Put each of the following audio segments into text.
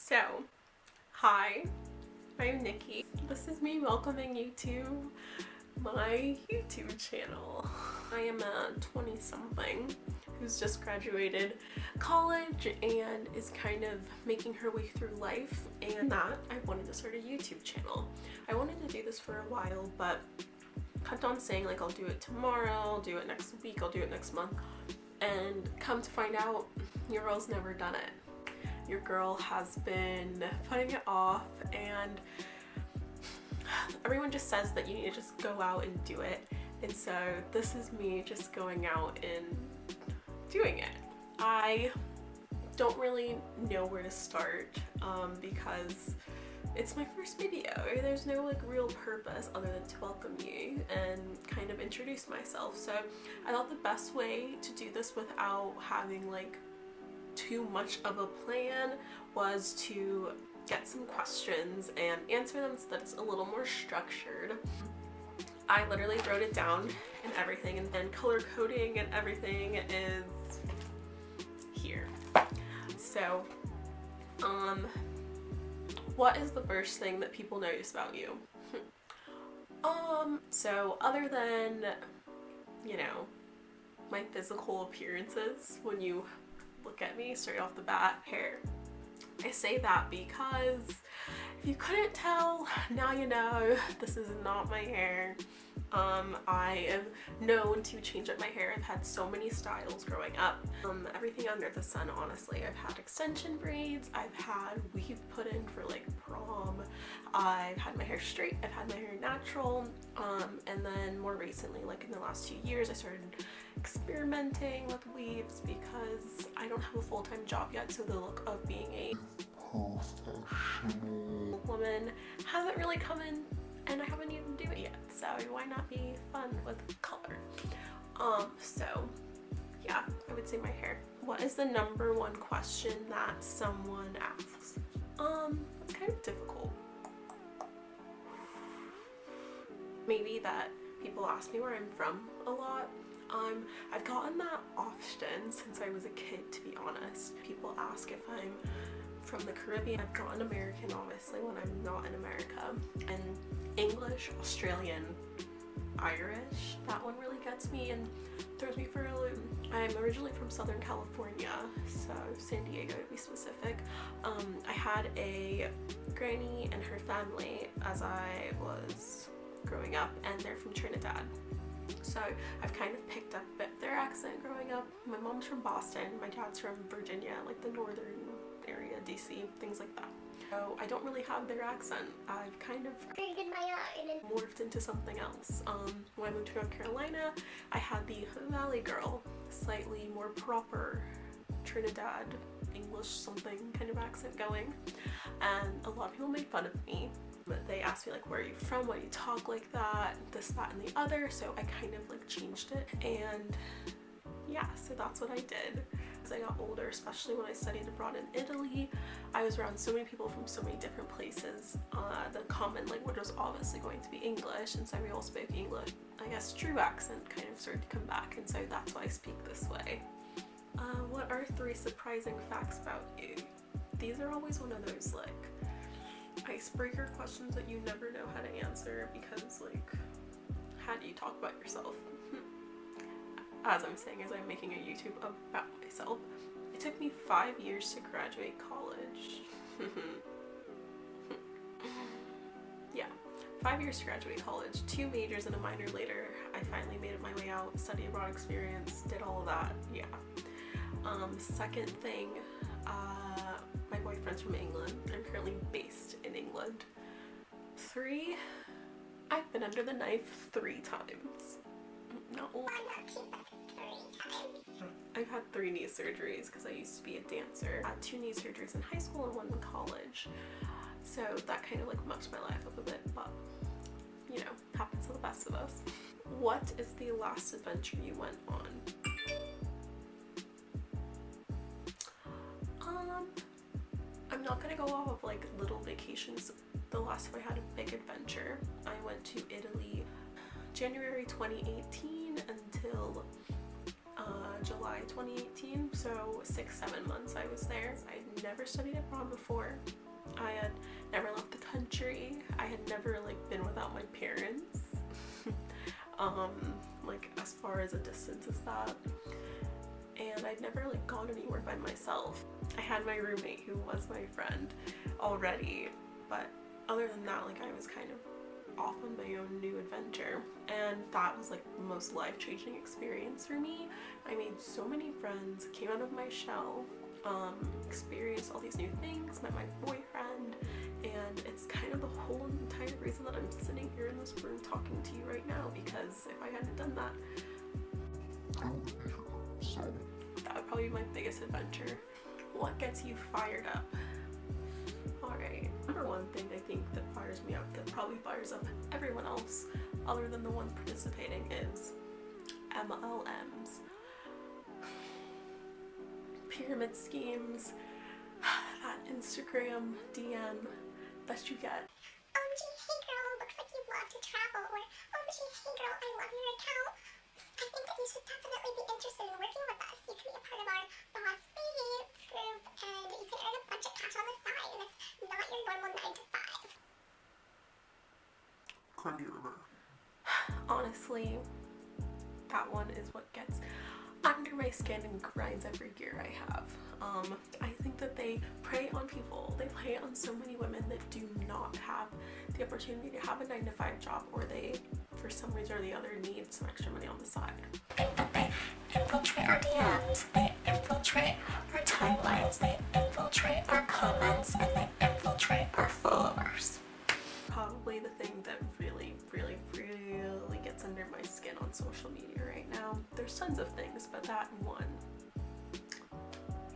So, hi, I'm Nikki. This is me welcoming you to my YouTube channel. I am a 20-something who's just graduated college and is kind of making her way through life, and that I wanted to start a YouTube channel. I wanted to do this for a while, but kept on saying like I'll do it tomorrow, I'll do it next week, I'll do it next month, and come to find out, your girl's never done it. Your girl has been putting it off, and everyone just says that you need to just go out and do it. And so this is me just going out and doing it. I don't really know where to start because it's my first video. There's no like real purpose other than to welcome you and kind of introduce myself. So I thought the best way to do this without having like too much of a plan was to get some questions and answer them so that it's a little more structured. I literally wrote it down and everything, and then color coding and everything is here. So what is the first thing that people notice about you? So other than, you know, my physical appearances, when you look at me straight off the bat, hair. I say that because if you couldn't tell, now you know. This is not my hair. I am known to change up my hair. I've had so many styles growing up. Everything under the sun, honestly. I've had extension braids, I've had weave put in for like prom, I've had my hair straight, I've had my hair natural, and then more recently, like in the last 2 years, I started experimenting with weaves because I don't have a full-time job yet, so the look of being a professional woman hasn't really come in, and I haven't even do it yet, so why not be fun with color? So yeah, I would say my hair. What is the number one question that someone asks? It's kind of difficult. Maybe that people ask me where I'm from a lot. I've gotten that often since I was a kid, to be honest. People ask if I'm from the Caribbean. I've gotten American, obviously, when I'm not in America. And English, Australian, Irish, that one really gets me and throws me for a loop. I'm originally from Southern California, so San Diego to be specific. I had a granny and her family as I was growing up, and they're from Trinidad. So I've kind of picked up a bit of their accent growing up. My mom's from Boston, my dad's from Virginia, like the northern area, DC, things like that. So I don't really have their accent. I've kind of morphed into something else. When I moved to North Carolina, I had the Valley Girl, slightly more proper Trinidad English something kind of accent going, and a lot of people made fun of me. They asked me like, where are you from, why do you talk like that, this, that, and the other, so I kind of like changed it, and yeah, so that's what I did. As I got older, especially when I studied abroad in Italy, I was around so many people from so many different places. The common language was obviously going to be English, and so we all spoke English. I guess true accent kind of started to come back, and so that's why I speak this way. What are 3 surprising facts about you? These are always one of those like icebreaker questions that you never know how to answer, because like, how do you talk about yourself? As I'm saying, as I'm making a YouTube about myself, it took me 5 years to graduate college. Yeah, 5 years to graduate college, 2 majors and a minor later. I finally made it my way out, study abroad experience, did all of that, yeah. Second thing, my boyfriend's from England. I'm currently based in England. 3, I've been under the knife 3 times. Not one. I've had 3 knee surgeries because I used to be a dancer. I had 2 knee surgeries in high school and 1 in college. So that kind of like mucked my life up a bit, but you know, happens to the best of us. What is the last adventure you went on? I'm not gonna go off of like little vacations. The last time I had a big adventure, I went to Italy January 2018 until July 2018, So 6-7 months I was there. I had never studied abroad before. I had never left the country. I had never like been without my parents. Like as far as a distance as that. And I'd never like gone anywhere by myself. I had my roommate who was my friend already, but other than that, like I was kind of off on my own new adventure, and that was like the most life-changing experience for me. I made so many friends, came out of my shell, experienced all these new things, met my boyfriend, and it's kind of the whole entire reason that I'm sitting here in this room talking to you right now, because if I hadn't done that, that would probably be my biggest adventure. What gets you fired up? Alright, number one thing I think that fires me up, that probably fires up everyone else other than the one participating, is MLMs. Pyramid schemes, that Instagram DM that you get. OMG, hey girl, looks like you love to travel, or OMG, hey girl, I love your account. I think that you should definitely be interested in working with us. You can be a part of our Boss Babes group, and you can earn a bunch of cash on the side, and it's not your normal 9 to 5. Cry me a river. Honestly, that one is what gets under my skin and grinds every gear I have. I think that they prey on people. They prey on so many women that do not have the opportunity to have a 9 to 5 job, or they, for some reason or the other, need some extra money on the side. They infiltrate our DMs, they infiltrate our timelines, they infiltrate our comments, and they infiltrate our followers. Probably the thing that really gets under my skin on social media right now. There's tons of things, but that one,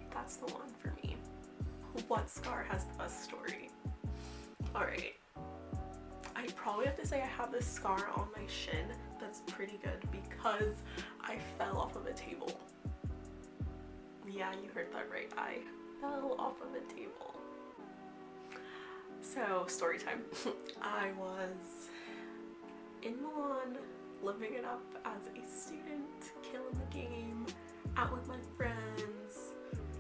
that's the one for me. What scar has the best story? Alright, I probably have to say I have this scar on my shin that's pretty good because I fell off of a table. Yeah, you heard that right. I fell off of a table. So, story time. I was in Milan, living it up as a student, killing the game, out with my friends,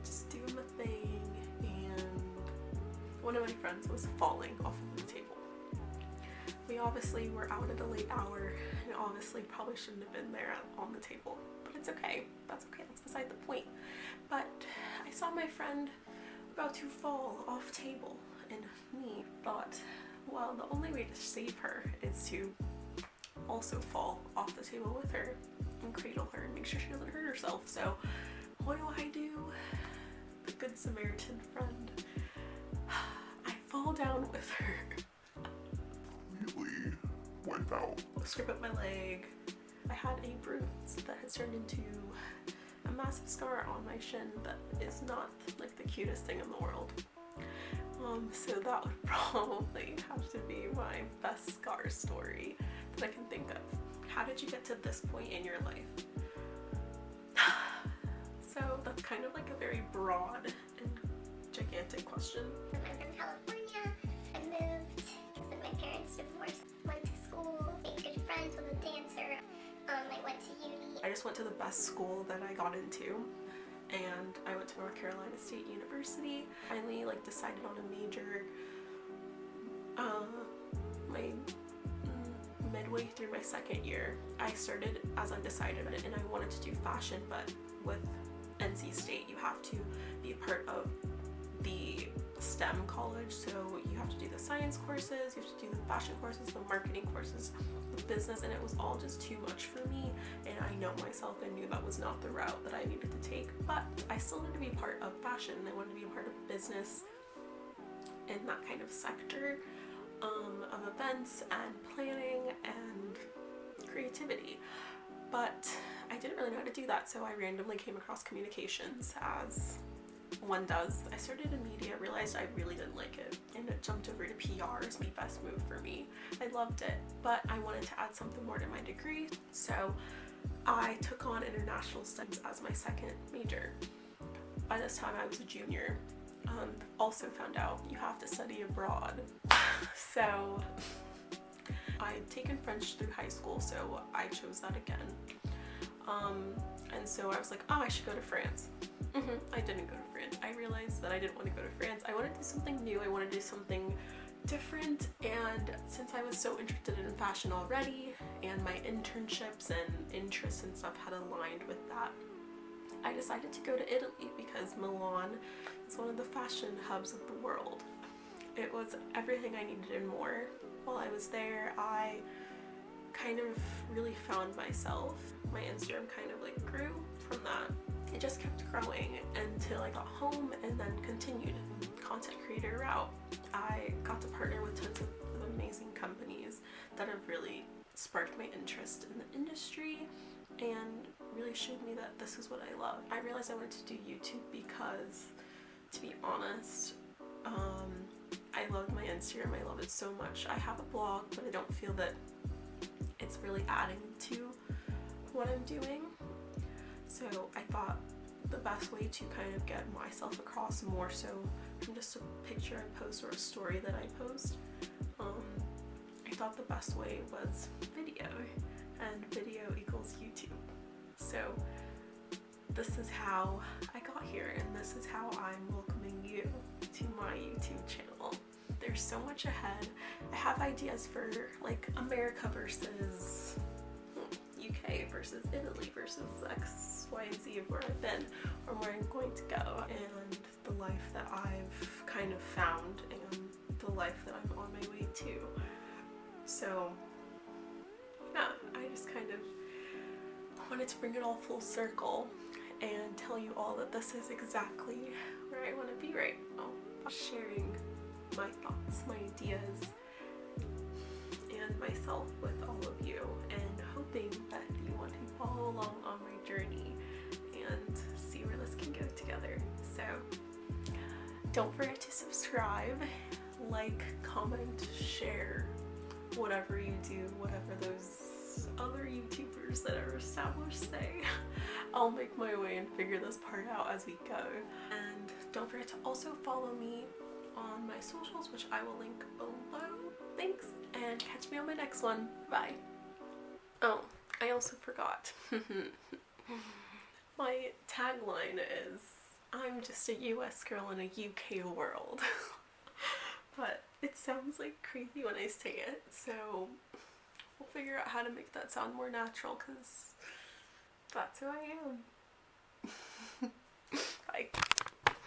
just doing my thing, and one of my friends was falling off of the table. We obviously were out at a late hour, and obviously probably shouldn't have been there on the table, but it's okay. That's okay, that's beside the point. But I saw my friend about to fall off table, and me thought, well, the only way to save her is to also fall off the table with her and cradle her and make sure she doesn't hurt herself. So what do? The good Samaritan friend. I fall down with her. Completely wiped out. Scrape up my leg. I had a bruise that has turned into a massive scar on my shin that is not like the cutest thing in the world. So that would probably have to be my best scar story that I can think of. How did you get to this point in your life? So that's kind of like a very broad and gigantic question. I'm from California. I moved because of my parents' divorce. Went to school, made good friends with a dancer. I went to uni. I just went to the best school that I got into, and I went to North Carolina State University. Finally decided on a major midway through my second year. I started as undecided and I wanted to do fashion, but with NC State you have to be a part of the STEM college, so you have to do the science courses, you have to do the fashion courses, the marketing courses, the business, and it was all just too much for me, and I know myself and knew that was not the route that I needed to take. But I still wanted to be part of fashion. I wanted to be a part of business in that kind of sector of events and planning and creativity, but I didn't really know how to do that, so I randomly came across communications, as one does. I started in media, realized I really didn't like it, and it jumped over to PR as my best move for me. I loved it, but I wanted to add something more to my degree, so I took on international studies as my second major. By this time I was a junior. Also found out you have to study abroad. So I had taken French through high school, so I chose that again. And so I was like, oh, I should go to France. I didn't go to France. I realized that I didn't want to go to France. I wanted to do something new. I wanted to do something different, and since I was so interested in fashion already and my internships and interests and stuff had aligned with that, I decided to go to Italy because Milan is one of the fashion hubs of the world. It was everything I needed and more. While I was there, I kind of really found myself. My Instagram kind of like grew from that. It just kept growing until I got home and then continued content creator route. I got to partner with tons of amazing companies that have really sparked my interest in the industry and really showed me that this is what I love. I realized I wanted to do YouTube because, to be honest, I loved my Instagram. I love it so much. I have a blog, but I don't feel that it's really adding to what I'm doing. So I thought the best way to kind of get myself across more so from just a picture I post or a story that I post, I thought the best way was video, and video equals YouTube. So this is how I got here, and this is how I'm welcoming you to my YouTube channel. There's so much ahead. I have ideas for like America versus UK versus Italy versus X, Y, and Z of where I've been or where I'm going to go, and the life that I've kind of found and the life that I'm on my way to. So yeah, I just kind of wanted to bring it all full circle and tell you all that this is exactly where I want to be right now. Sharing my thoughts, my ideas, and myself with all of you, and hoping that you want to follow along on my journey and see where this can go together. So don't forget to subscribe, like, comment, share, whatever you do, whatever those other YouTubers that are established say. I'll make my way and figure this part out as we go. And don't forget to also follow me on my socials, which I will link below. Thanks, and catch me on my next one. Bye. Oh, I also forgot. My tagline is, I'm just a US girl in a UK world. But it sounds like crazy when I say it, so we'll figure out how to make that sound more natural, because that's who I am.